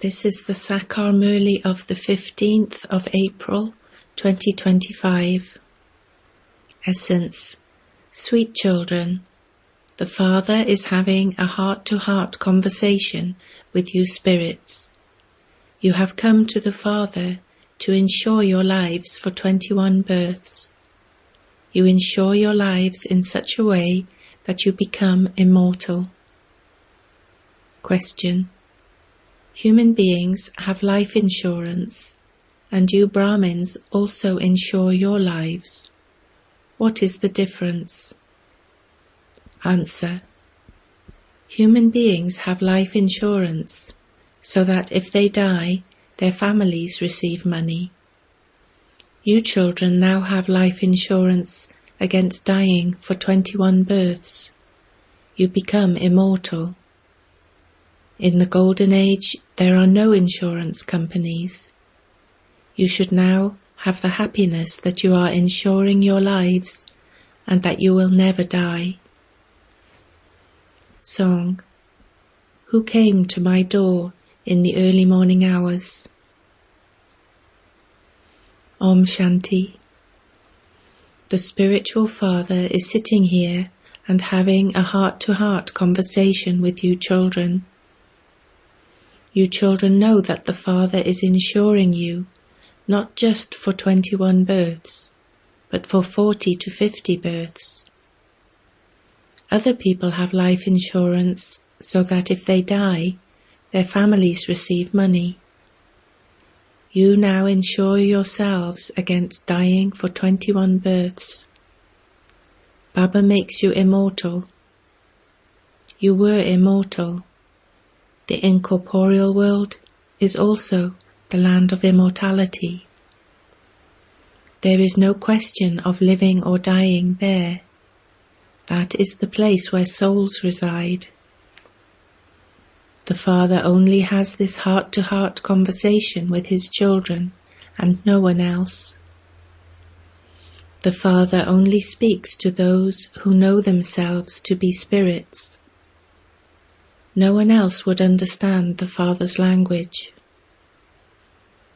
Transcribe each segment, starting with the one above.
This is the Sakar Murli of the 15th of April 2025. Essence. Sweet children, the Father is having a heart-to-heart conversation with you spirits. You have come to the Father to insure your lives for 21 births. You insure your lives in such a way that you become immortal. Question. Human beings have life insurance, and you Brahmins also insure your lives. What is the difference? Answer. Human beings have life insurance, so that if they die, their families receive money. You children now have life insurance against dying for 21 births. You become immortal. In the Golden Age, there are no insurance companies. You should now have the happiness that you are insuring your lives and that you will never die. Song. Who came to my door in the early morning hours? Om Shanti. The spiritual father is sitting here and having a heart-to-heart conversation with you children. You children know that the Father is insuring you, not just for 21 births, but for 40 to 50 births. Other people have life insurance so that if they die, their families receive money. You now insure yourselves against dying for 21 births. Baba makes you immortal. You were immortal. The incorporeal world is also the land of immortality. There is no question of living or dying there. That is the place where souls reside. The Father only has this heart-to-heart conversation with his children and no one else. The Father only speaks to those who know themselves to be spirits. No one else would understand the Father's language.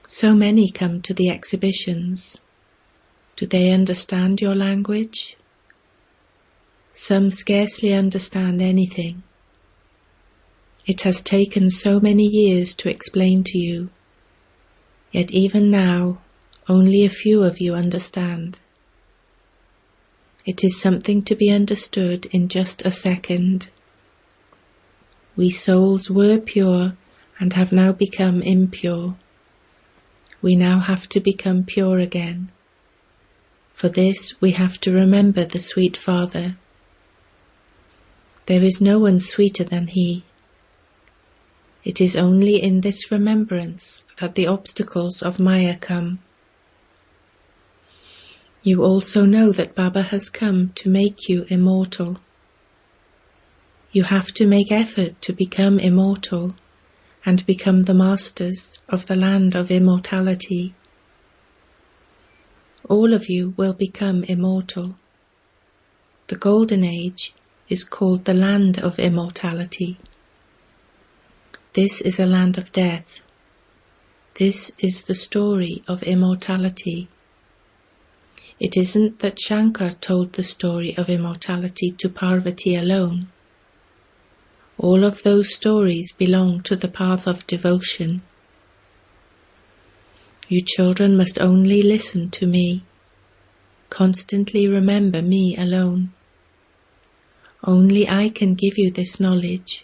So many come to the exhibitions. Do they understand your language? Some scarcely understand anything. It has taken so many years to explain to you, yet even now only a few of you understand. It is something to be understood in just a second. We souls were pure and have now become impure. We now have to become pure again. For this we have to remember the sweet Father. There is no one sweeter than He. It is only in this remembrance that the obstacles of Maya come. You also know that Baba has come to make you immortal. You have to make effort to become immortal and become the masters of the land of immortality. All of you will become immortal. The Golden Age is called the land of immortality. This is a land of death. This is the story of immortality. It isn't that Shankar told the story of immortality to Parvati alone. All of those stories belong to the path of devotion. You children must only listen to me. Constantly remember me alone. Only I can give you this knowledge.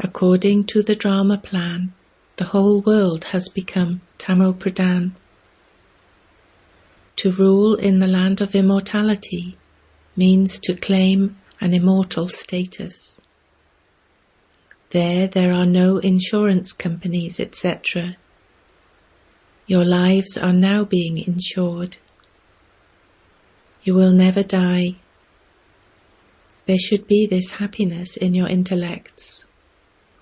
According to the drama plan, the whole world has become Tamo Pradhan. To rule in the land of immortality means to claim an immortal status. There are no insurance companies, etc. Your lives are now being insured. You will never die. There should be this happiness in your intellects.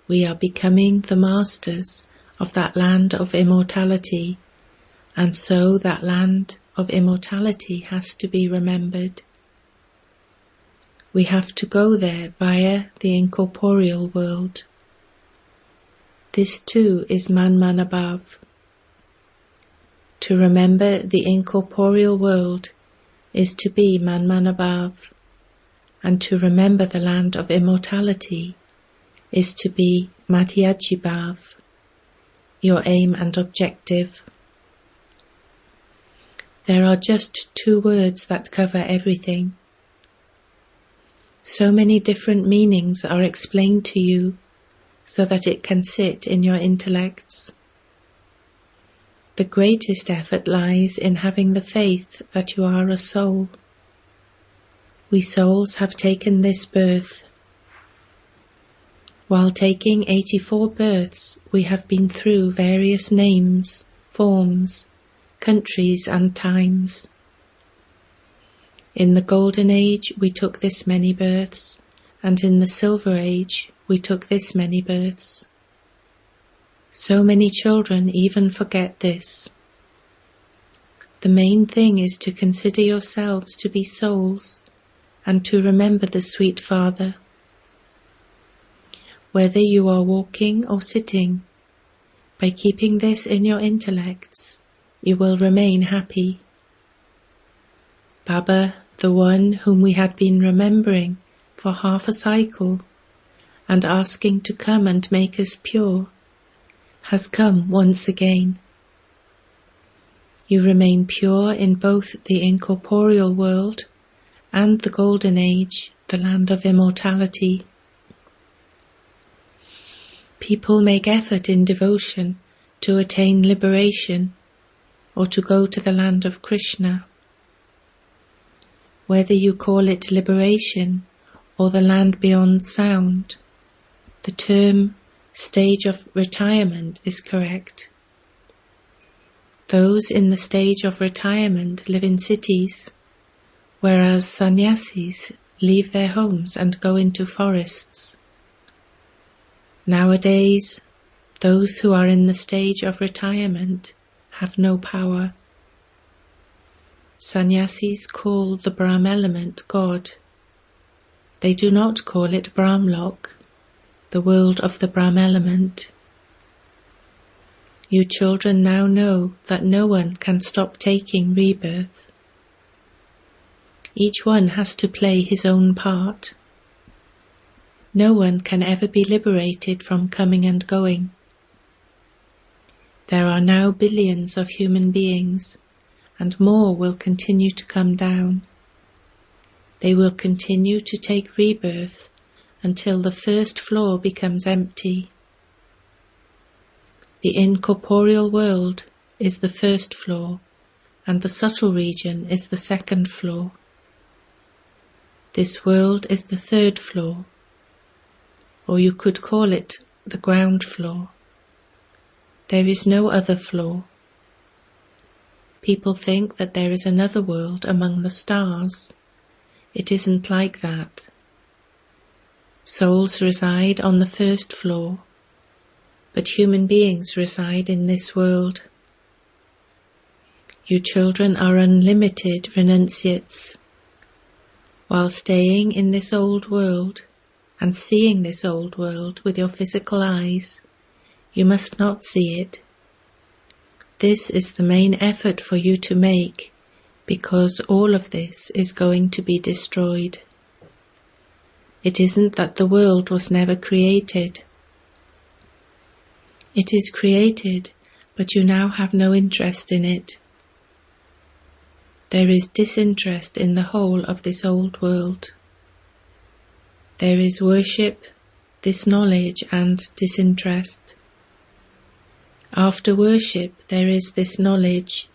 We are becoming the masters of that land of immortality, and so that land of immortality has to be remembered. We have to go there via the incorporeal world. This too is man above. To remember the incorporeal world is to be man above, and to remember the land of immortality is to be Madhyajibhav, your aim and objective. There are just 2 words that cover everything. So many different meanings are explained to you so that it can sit in your intellects. The greatest effort lies in having the faith that you are a soul. We souls have taken this birth. While taking 84 births, we have been through various names, forms, countries and times. In the Golden Age we took this many births, and in the Silver Age we took this many births. So many children even forget this. The main thing is to consider yourselves to be souls and to remember the sweet Father. Whether you are walking or sitting, by keeping this in your intellects, you will remain happy. Baba, the one whom we had been remembering for half a cycle and asking to come and make us pure, has come once again. You remain pure in both the incorporeal world and the Golden Age, the land of immortality. People make effort in devotion to attain liberation or to go to the land of Krishna. Whether you call it liberation or the land beyond sound, the term stage of retirement is correct. Those in the stage of retirement live in cities, whereas sannyasis leave their homes and go into forests. Nowadays, those who are in the stage of retirement have no power. Sannyasis call the Brahm element God. They do not call it Brahmlok, the world of the Brahm element. You children now know that no one can stop taking rebirth. Each one has to play his own part. No one can ever be liberated from coming and going. There are now billions of human beings, and more will continue to come down. They will continue to take rebirth until the first floor becomes empty. The incorporeal world is the first floor, and the subtle region is the second floor. This world is the third floor, or you could call it the ground floor. There is no other floor. People think that there is another world among the stars. It isn't like that. Souls reside on the first floor, but human beings reside in this world. You children are unlimited renunciates. While staying in this old world and seeing this old world with your physical eyes, you must not see it. This is the main effort for you to make, because all of this is going to be destroyed. It isn't that the world was never created. It is created, but you now have no interest in it. There is disinterest in the whole of this old world. There is worship, disknowledge and disinterest. After worship there is this knowledge,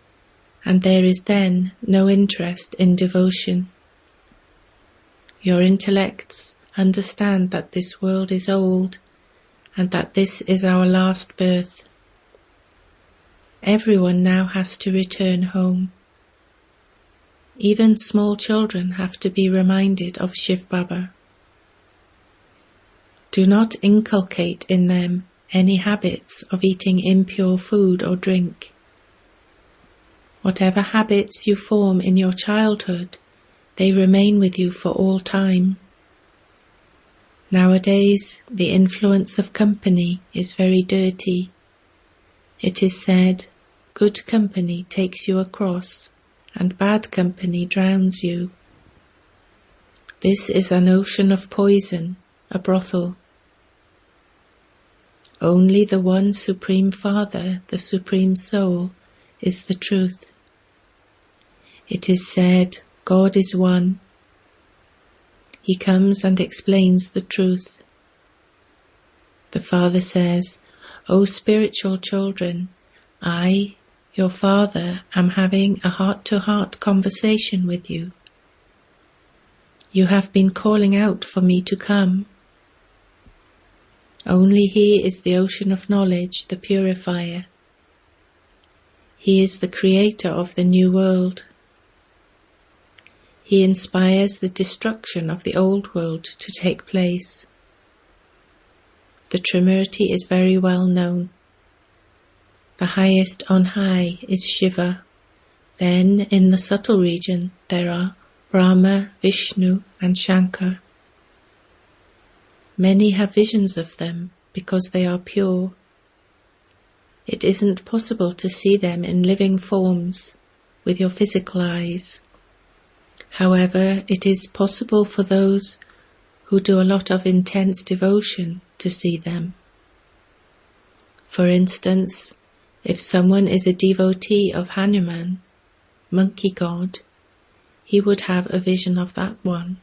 and there is then no interest in devotion. Your intellects understand that this world is old, and that this is our last birth. Everyone now has to return home. Even small children have to be reminded of shivbaba. Do not inculcate in them any habits of eating impure food or drink. Whatever habits you form in your childhood, they remain with you for all time. Nowadays, the influence of company is very dirty. It is said, good company takes you across, and bad company drowns you. This is an ocean of poison, a brothel. Only the one Supreme Father, the Supreme Soul, is the truth. It is said, God is one. He comes and explains the truth. The Father says, O spiritual children, I, your Father, am having a heart-to-heart conversation with you. You have been calling out for me to come. Only He is the ocean of knowledge, the purifier. He is the creator of the new world. He inspires the destruction of the old world to take place. The Trinity is very well known. The highest on high is Shiva. Then in the subtle region there are Brahma, Vishnu and Shankar. Many have visions of them because they are pure. It isn't possible to see them in living forms with your physical eyes. However, it is possible for those who do a lot of intense devotion to see them. For instance, if someone is a devotee of Hanuman, monkey god, he would have a vision of that one.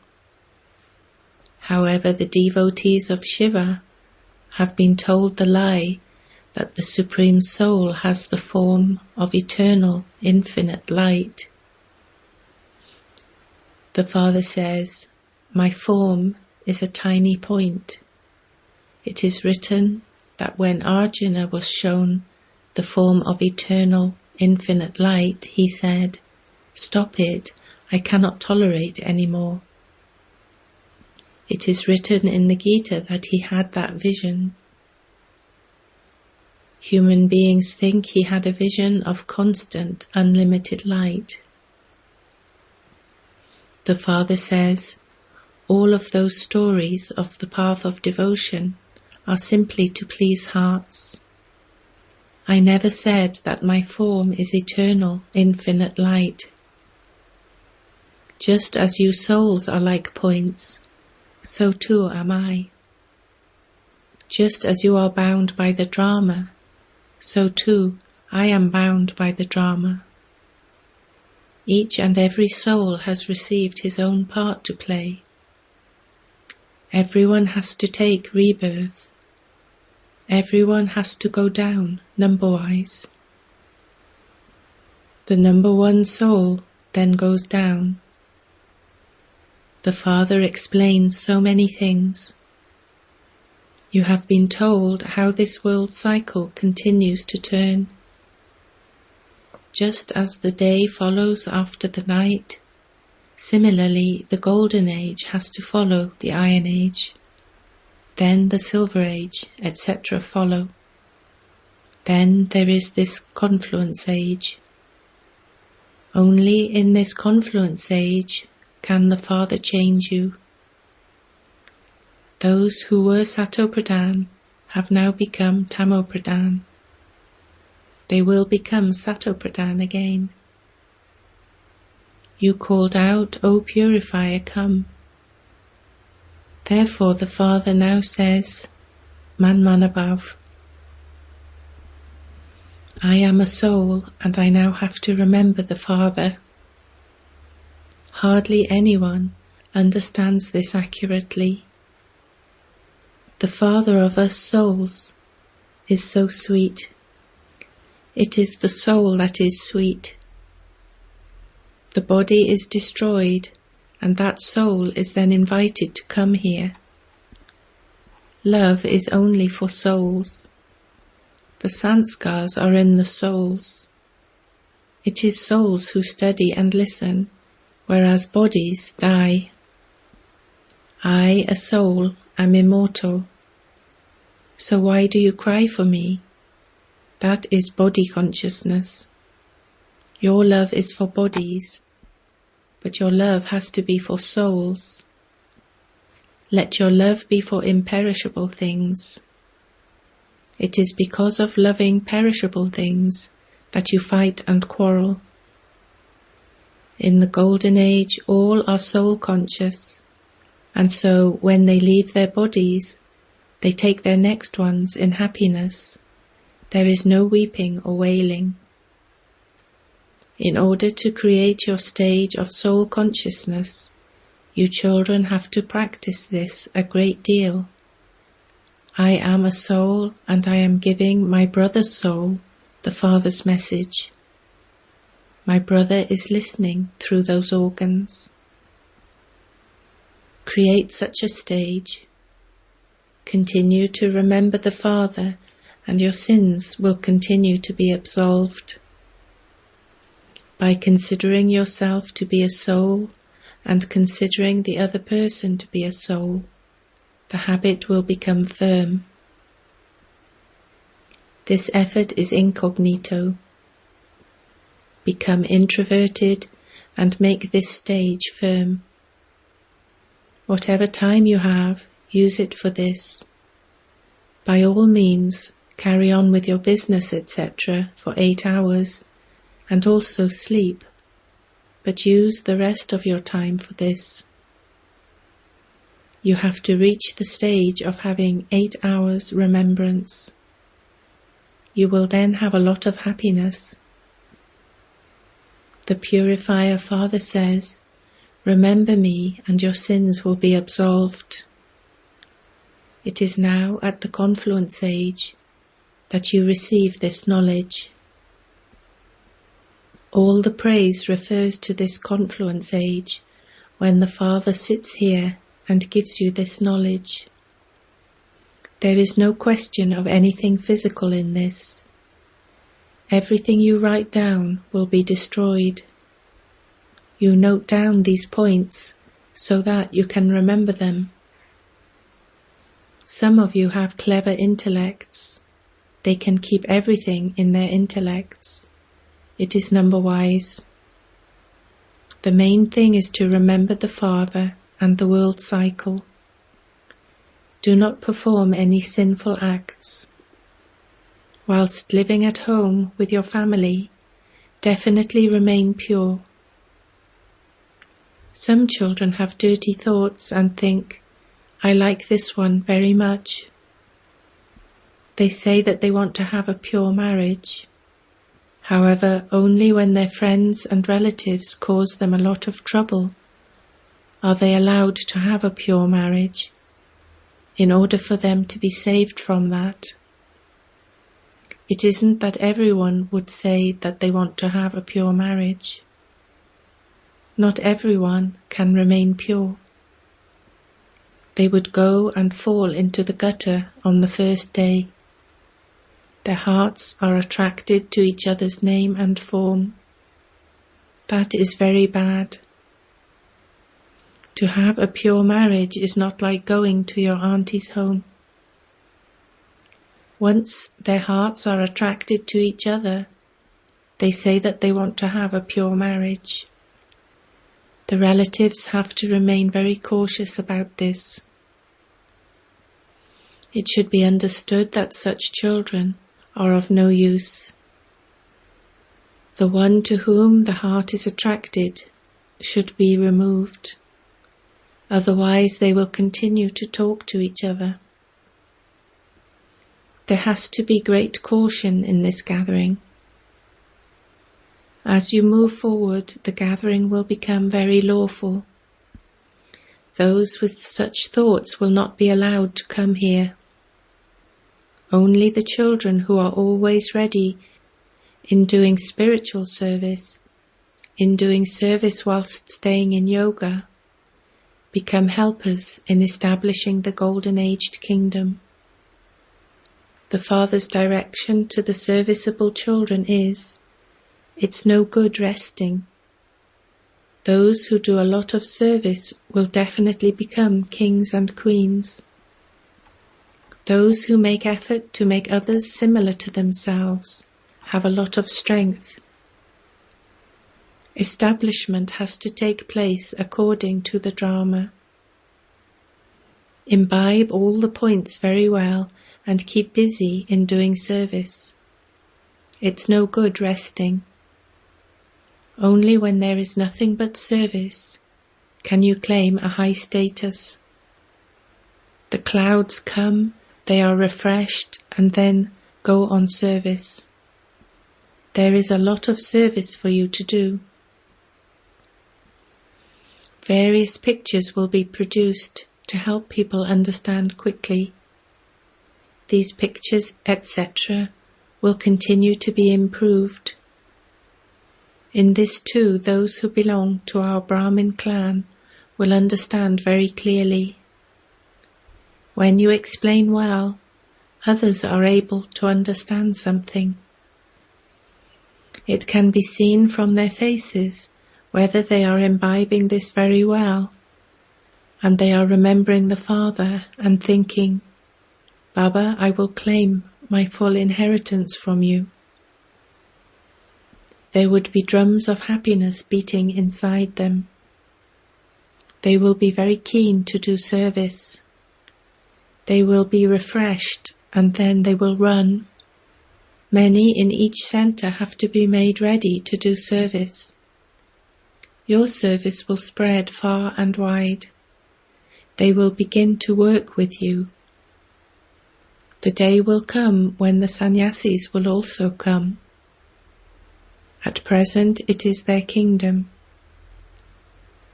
However, the devotees of Shiva have been told the lie that the Supreme Soul has the form of eternal, infinite light. The Father says, my form is a tiny point. It is written that when Arjuna was shown the form of eternal, infinite light, he said, stop it, I cannot tolerate any more. It is written in the Gita that he had that vision. Human beings think he had a vision of constant, unlimited light. The Father says, all of those stories of the path of devotion are simply to please hearts. I never said that my form is eternal, infinite light. Just as you souls are like points, so too am I. Just as you are bound by the drama, so too I am bound by the drama. Each and every soul has received his own part to play. Everyone has to take rebirth. Everyone has to go down, number-wise. The number one soul then goes down. The Father explains so many things. You have been told how this world cycle continues to turn. Just as the day follows after the night, similarly the Golden Age has to follow the Iron Age. Then the Silver Age, etc. follow. Then there is this Confluence Age. Only in this Confluence Age can the Father change you. Those who were Satopradhan have now become Tamopradhan. They will become Satopradhan again. You called out, O Purifier, come. Therefore the Father now says, Man above. I am a soul and I now have to remember the Father. Hardly anyone understands this accurately. The Father of us souls is so sweet. It is the soul that is sweet. The body is destroyed, and that soul is then invited to come here. Love is only for souls. The sanskars are in the souls. It is souls who study and listen, whereas bodies die. I, a soul, am immortal. So why do you cry for me? That is body consciousness. Your love is for bodies, but your love has to be for souls. Let your love be for imperishable things. It is because of loving perishable things that you fight and quarrel. In the Golden Age, all are soul conscious, and so when they leave their bodies, they take their next ones in happiness. There is no weeping or wailing. In order to create your stage of soul consciousness, you children have to practice this a great deal. I am a soul, and I am giving my brother's soul the Father's message. My brother is listening through those organs. Create such a stage. Continue to remember the Father, and your sins will continue to be absolved. By considering yourself to be a soul, and considering the other person to be a soul, the habit will become firm. This effort is incognito. Become introverted and make this stage firm. Whatever time you have, use it for this. By all means, carry on with your business, etc. for 8 hours, and also sleep, but use the rest of your time for this. You have to reach the stage of having 8 hours remembrance. You will then have a lot of happiness. The Purifier Father says, "Remember me and your sins will be absolved." It is now at the confluence age that you receive this knowledge. All the praise refers to this confluence age, when the Father sits here and gives you this knowledge. There is no question of anything physical in this. Everything you write down will be destroyed. You note down these points so that you can remember them. Some of you have clever intellects. They can keep everything in their intellects. It is number-wise. The main thing is to remember the Father and the world cycle. Do not perform any sinful acts. Whilst living at home with your family, definitely remain pure. Some children have dirty thoughts and think, "I like this one very much." They say that they want to have a pure marriage. However, only when their friends and relatives cause them a lot of trouble are they allowed to have a pure marriage, in order for them to be saved from that. It isn't that everyone would say that they want to have a pure marriage. Not everyone can remain pure. They would go and fall into the gutter on the first day. Their hearts are attracted to each other's name and form. That is very bad. To have a pure marriage is not like going to your auntie's home. Once their hearts are attracted to each other, they say that they want to have a pure marriage. The relatives have to remain very cautious about this. It should be understood that such children are of no use. The one to whom the heart is attracted should be removed. Otherwise they will continue to talk to each other. There has to be great caution in this gathering. As you move forward, the gathering will become very lawful. Those with such thoughts will not be allowed to come here. Only the children who are always ready in doing spiritual service, in doing service whilst staying in yoga, become helpers in establishing the golden-aged kingdom. The Father's direction to the serviceable children is, "It's no good resting." Those who do a lot of service will definitely become kings and queens. Those who make effort to make others similar to themselves have a lot of strength. Establishment has to take place according to the drama. Imbibe all the points very well and keep busy in doing service. It's no good resting. Only when there is nothing but service can you claim a high status. The clouds come, they are refreshed, and then go on service. There is a lot of service for you to do. Various pictures will be produced to help people understand quickly. These pictures, etc., will continue to be improved. In this too, those who belong to our Brahmin clan will understand very clearly. When you explain well, others are able to understand something. It can be seen from their faces whether they are imbibing this very well, and they are remembering the Father and thinking, Baba, I will claim my full inheritance from you. There would be drums of happiness beating inside them. They will be very keen to do service. They will be refreshed, and then they will run. Many in each center have to be made ready to do service. Your service will spread far and wide. They will begin to work with you. The day will come when the sannyasis will also come. At present it is their kingdom.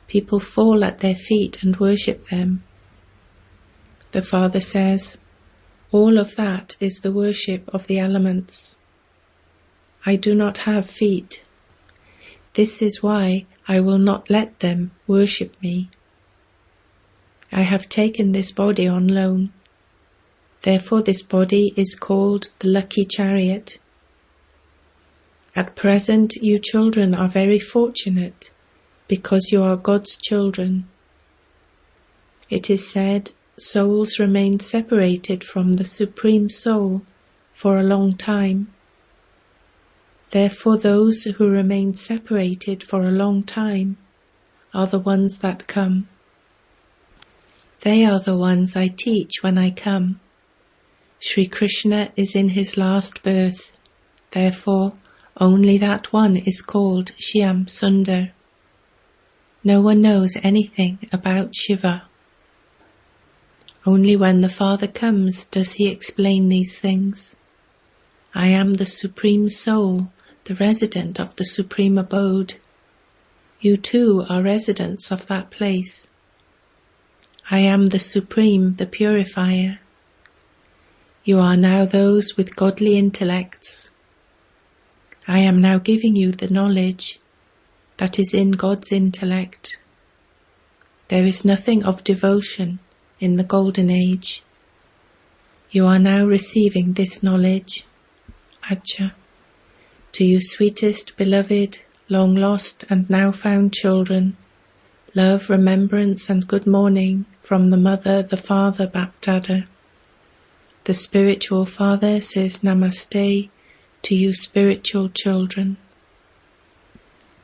People fall at their feet and worship them. The Father says, all of that is the worship of the elements. I do not have feet. This is why I will not let them worship me. I have taken this body on loan. Therefore this body is called the lucky chariot. At present you children are very fortunate because you are God's children. It is said, souls remain separated from the Supreme Soul for a long time. Therefore those who remain separated for a long time are the ones that come. They are the ones I teach when I come. Sri Krishna is in his last birth. Therefore only that one is called Shyam Sundar. No one knows anything about Shiva. Only when the Father comes does he explain these things. I am the Supreme Soul, the resident of the Supreme Abode. You too are residents of that place. I am the Supreme, the Purifier. You are now those with godly intellects. I am now giving you the knowledge that is in God's intellect. There is nothing of devotion in the Golden Age. You are now receiving this knowledge. Acha. To you sweetest, beloved, long lost and now found children, love, remembrance and good morning from the Mother, the Father, BapDada. The spiritual Father says Namaste to you spiritual children.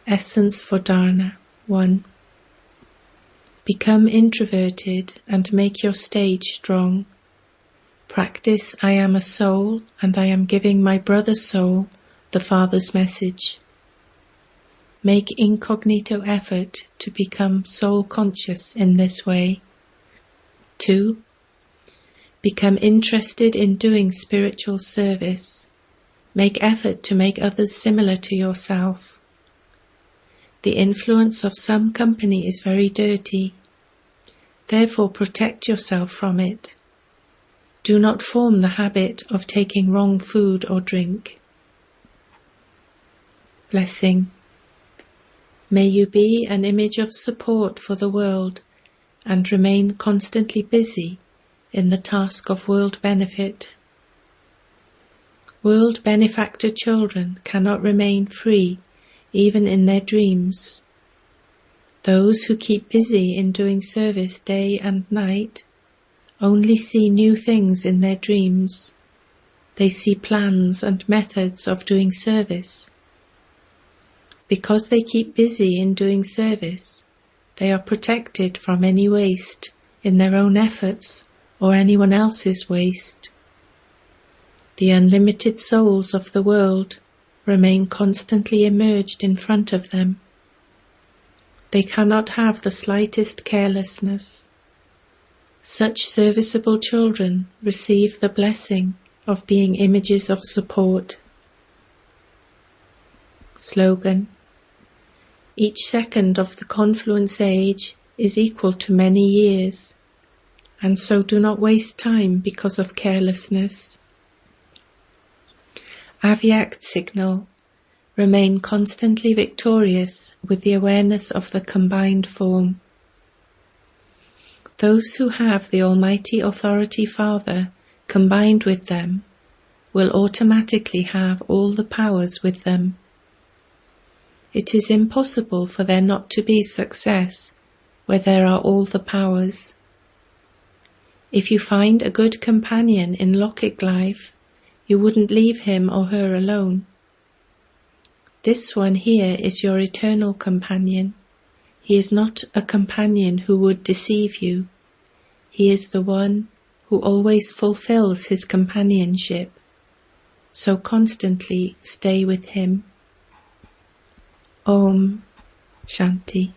Essence for Dharna 1. Become introverted and make your stage strong. Practice I am a soul and I am giving my brother's soul the Father's message. Make incognito effort to become soul conscious in this way. 2. Become interested in doing spiritual service. Make effort to make others similar to yourself. The influence of some company is very dirty. Therefore protect yourself from it. Do not form the habit of taking wrong food or drink. Blessing. May you be an image of support for the world and remain constantly busy in the task of world benefit. World benefactor children cannot remain free even in their dreams. Those who keep busy in doing service day and night only see new things in their dreams. They see plans and methods of doing service. Because they keep busy in doing service, they are protected from any waste in their own efforts or anyone else's waste. The unlimited souls of the world remain constantly emerged in front of them. They cannot have the slightest carelessness. Such serviceable children receive the blessing of being images of support. Slogan: each second of the confluence age is equal to many years, and so do not waste time because of carelessness. Avyakt signal: remain constantly victorious with the awareness of the combined form. Those who have the Almighty Authority Father combined with them will automatically have all the powers with them. It is impossible for there not to be success where there are all the powers. If you find a good companion in Lokic life, you wouldn't leave him or her alone. This one here is your eternal companion. He is not a companion who would deceive you. He is the one who always fulfills his companionship. So constantly stay with him. Om Shanti.